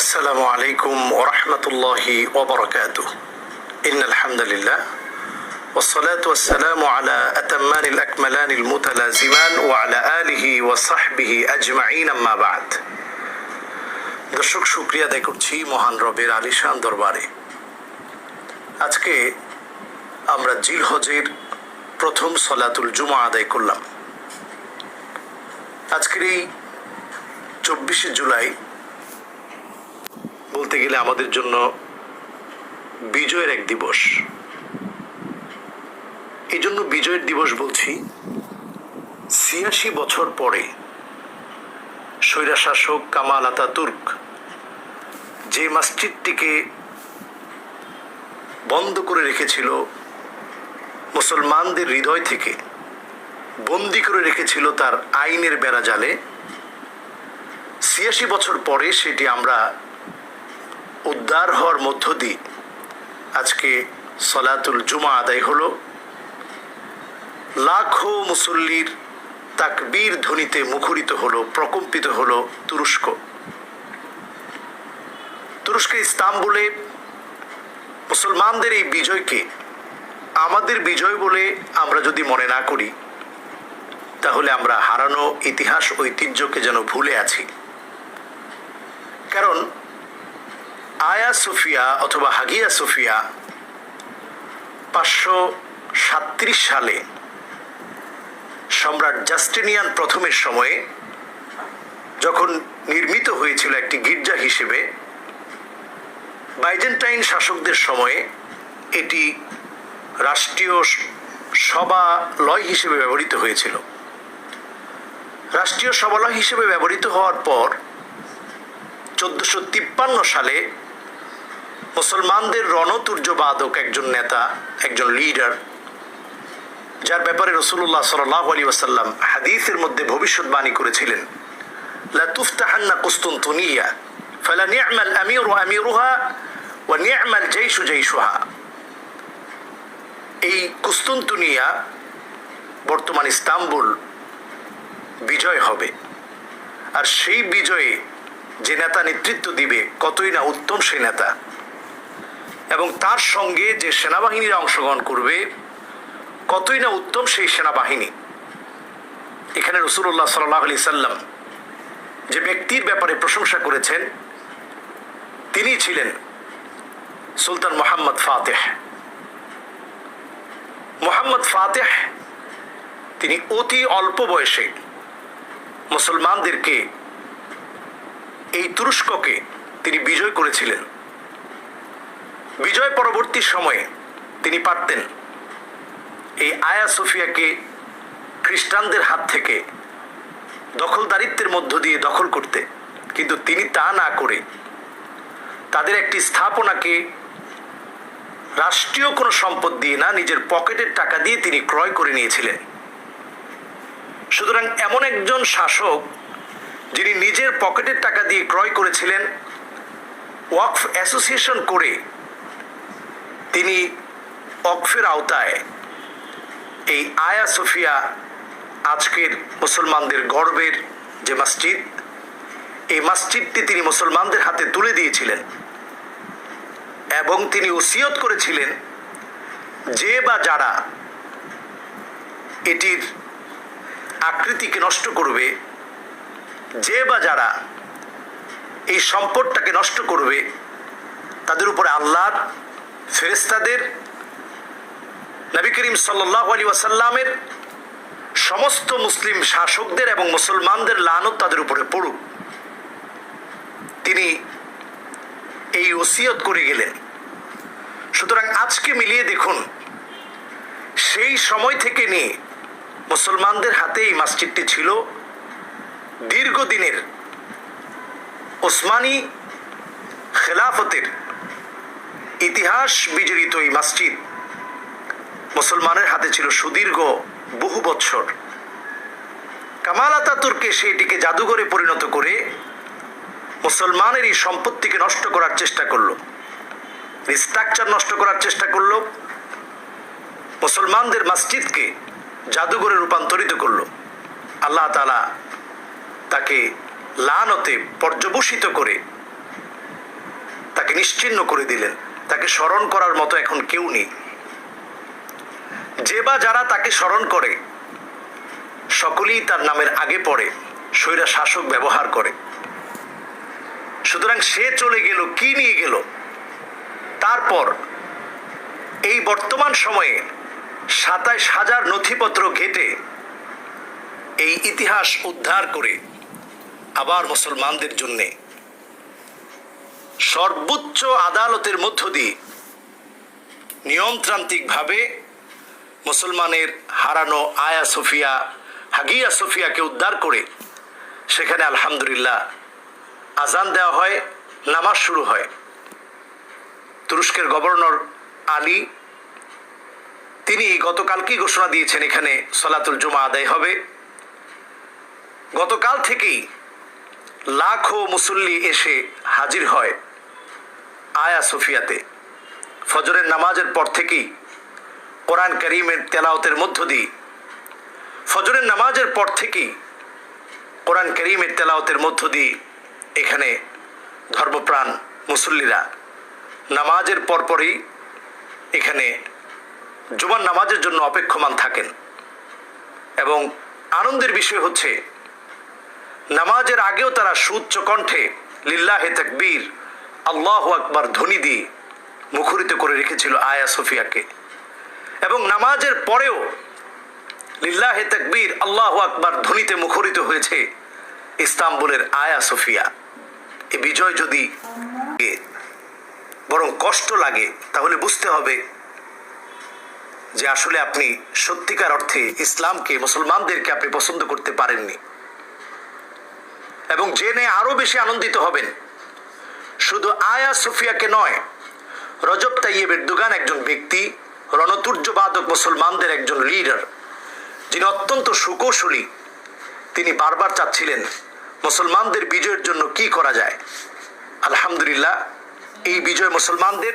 السلام عليكم ورحمة الله وبركاته. إن الحمد لله والصلاة والسلام على أتمان الأكملان المتلازمان وعلى آله وصحبه أجمعين أما بعد. দর্শক শুকরিয়া আদায় করছি মহান রবের আলিশান দরবারে। আজকে আমরা জিলহজের প্রথম সলাতুল জুমা আদায় করলাম। আজকের এই 24শে জুলাই বলতে গেলে আমাদের জন্য বিজয়ের এক দিবস। এই জন্য বিজয়ের দিবস বলছি, ৮৬ বছর পরে স্বৈরশাসক কামাল আতাতুর্ক যে মসজিদটিকে বন্ধ করে রেখেছিল, মুসলমানদের হৃদয় থেকে বন্দি করে রেখেছিল তার আইনের বেড়াজালে, ৮৬ বছর পরে সেটি আমরা উদ্ধার হওয়ার মধ্য দিয়ে আজকে সলাতুল জুমা আদায় হলো। লাখো মুসল্লির তাকবীর ধ্বনিতে মুখরিত হলো, প্রকম্পিত হলো তুরস্কের ইস্তাম্বুলে মুসলমানদের এই বিজয়কে আমাদের বিজয় বলে আমরা যদি মনে না করি, তাহলে আমরা হারানো ইতিহাস ঐতিহ্যকে যেন ভুলে আছি। কারণ আয়া সোফিয়া অথবা হাগিয়া সোফিয়া 537 সালে সম্রাট জাস্টিনিয়ান প্রথমের সময়ে যখন নির্মিত হয়েছিল একটি গির্জা হিসেবে, বাইজেন্টাইন শাসকদের সময়ে এটি রাষ্ট্রীয় সভালয় হিসেবে ব্যবহৃত হয়েছিল। রাষ্ট্রীয় সভালয় হিসেবে ব্যবহৃত হওয়ার পর 1453 সালে মুসলমানদের রণতুর্যবাদক একজন নেতা, একজন লিডার, যার ব্যাপারে রাসূলুল্লাহ সাল্লাল্লাহু আলাইহি ওয়াসাল্লাম হাদিসের মধ্যে ভবিষ্যৎবাণী করেছিলেন, লা তুফতাহান্না কুসতুনতুনিয়া ফালা নি'মাল আমিরু আমিরুহা ওয়া নি'মাল জাইশু জাইশুহা। এই কুসতুনতুনিয়া, বর্তমান ইস্তাম্বুল বিজয় হবে, আর সেই বিজয়ে যে নেতা নেতৃত্ব দিবে কতই না উত্তম সেই নেতা, এবং তার সঙ্গে যে সেনাবাহিনীরা অংশগ্রহণ করবে কতই না উত্তম সেই সেনাবাহিনী। এখানে রাসূলুল্লাহ সাল্লাল্লাহু আলাইহি সাল্লাম যে ব্যক্তির ব্যাপারে প্রশংসা করেছেন তিনি ছিলেন সুলতান মোহাম্মদ ফাতেহ। তিনি অতি অল্প বয়সে মুসলমানদেরকে, এই তুরস্ককে তিনি বিজয় করেছিলেন। বিজয় পরবর্তী সময়ে তিনি পারতেন এই আয়া সোফিয়াকে খ্রিস্টানদের হাত থেকে দখলদারিত্বের মধ্য দিয়ে দখল করতে, কিন্তু তিনি তা না করে তাদের একটি স্থাপনাকে রাষ্ট্রীয় কোনো সম্পদ দিয়ে না, নিজের পকেটের টাকা দিয়ে তিনি ক্রয় করে নিয়েছিলেন। সুতরাং এমন একজন শাসক যিনি নিজের পকেটের টাকা দিয়ে ক্রয় করেছিলেন, ওয়াকফ অ্যাসোসিয়েশন করে তিনি ওয়াকফের আওতায় এই আয়া সোফিয়া, আজকের মুসলমানদের গর্বের যে মসজিদ, এই মসজিদটি তিনি মুসলমানদের হাতে তুলে দিয়েছিলেন এবং তিনি ওসিয়ত করেছিলেন যে বা যারা এটির আকৃতিকে নষ্ট করবে, যে বা যারা এই সম্পদটাকে নষ্ট করবে, তাদের উপরে আল্লাহর, ফেরেশতাদের, নবী করিম সাল্লাল্লাহু আলাইহি ওয়াসাল্লামের, সমস্ত মুসলিম শাসকদের এবং মুসলমানদের লানত তাদের উপরে পড়ুক। তিনি এই ওসিয়ত করে গেলেন। সুতরাং আজকে মিলিয়ে দেখুন, সেই সময় থেকে নিয়ে মুসলমানদের হাতে এই মসজিদটি ছিল। দীর্ঘদিনের ওসমানী খেলাফতের ইতিহাস বিজড়িত এই মসজিদ মুসলমানের হাতে ছিল সুদীর্ঘ বহু বছর। কামাল আতাতুর্কে সেটিকে জাদুঘরে পরিণত করে মুসলমানের এই সম্পত্তিকে নষ্ট করার চেষ্টা করলো, স্ট্রাকচার নষ্ট করার চেষ্টা করলো, মুসলমানদের মসজিদকে জাদুঘরে রূপান্তরিত করলো। আল্লাহ তাআলা তাকে লানতে পর্যবসিত করে নিশ্চিহ্ন করে দিলেন। তাকে স্মরণ করার মতো এখন কেউ নেই। যে বা যারা তাকে স্মরণ করে সকলেই তার নামের আগে পড়ে স্বৈরা শাসক ব্যবহার করে। সুতরাং সে চলে গেল, কি নিয়ে গেল? তারপর এই বর্তমান সময়ে ২৭,০০০ নথিপত্র ঘেটে এই ইতিহাস উদ্ধার করে আবার মুসলমানদের জন্য সর্বোচ্চ আদালতের মধ্য দিয়ে নিয়মতান্ত্রিকভাবে মুসলমানের হারানো আয়া সোফিয়া, হাগিয়া সোফিয়াকে উদ্ধার করে সেখানে আলহামদুলিল্লাহ আজান দেওয়া হয়, নামাজ শুরু হয়। তুরস্কের গভর্নর আলী তিনি গতকালকেই ঘোষণা দিয়েছেন এখানে সলাতুল জুমা আদায় হবে। গতকাল থেকেই লাখো মুসল্লি এসে হাজির হয় আয়া সোফিয়াতে। ফজরের নামাজের পর থেকেই কোরআন কারীমের তেলাওয়াতের মধ্য দিয়ে ফজরের নামাজের পর থেকেই কোরআন কারীমের তেলাওয়াতের মধ্য দিয়ে এখানে ধর্মপ্রাণ মুসল্লিরা নামাজের পরপরই এখানে জুমার নামাজের জন্য অপেক্ষমান থাকেন। এবং আনন্দের বিষয় হচ্ছে নামাজের আগেও তারা সুউচ্চ কণ্ঠে লিল্লাহে তাকবীর, আল্লাহু আকবার ধ্বনি দিয়ে মুখরিত করে রেখেছিল আয়া সোফিয়াকে। এবং নামাজের পরেও লিল্লাহে তাকবীর, আল্লাহু আকবার ধ্বনিতে মুখরিত হয়েছে ইস্তাম্বুলের আয়া সোফিয়া। এই বিজয় যদি বরং কষ্ট লাগে তাহলে বুঝতে হবে যে আসলে আপনি সত্যিকার অর্থে ইসলামকে, মুসলমানদেরকে আপনি পছন্দ করতে পারেননি। এবং জেনে আরো বেশি আনন্দিত হবেন শুধু আয়া সোফিয়াকে নয়, রজব তাইয়েব এরদোগান একজন ব্যক্তি, রণতুর্যবাদক মুসলমানদের একজন লিডার, যিনি অত্যন্ত সুকৌশলী। তিনি বারবার চাচ্ছিলেন মুসলমানদের বিজয়ের জন্য কি করা যায়। আলহামদুলিল্লাহ এই বিজয় মুসলমানদের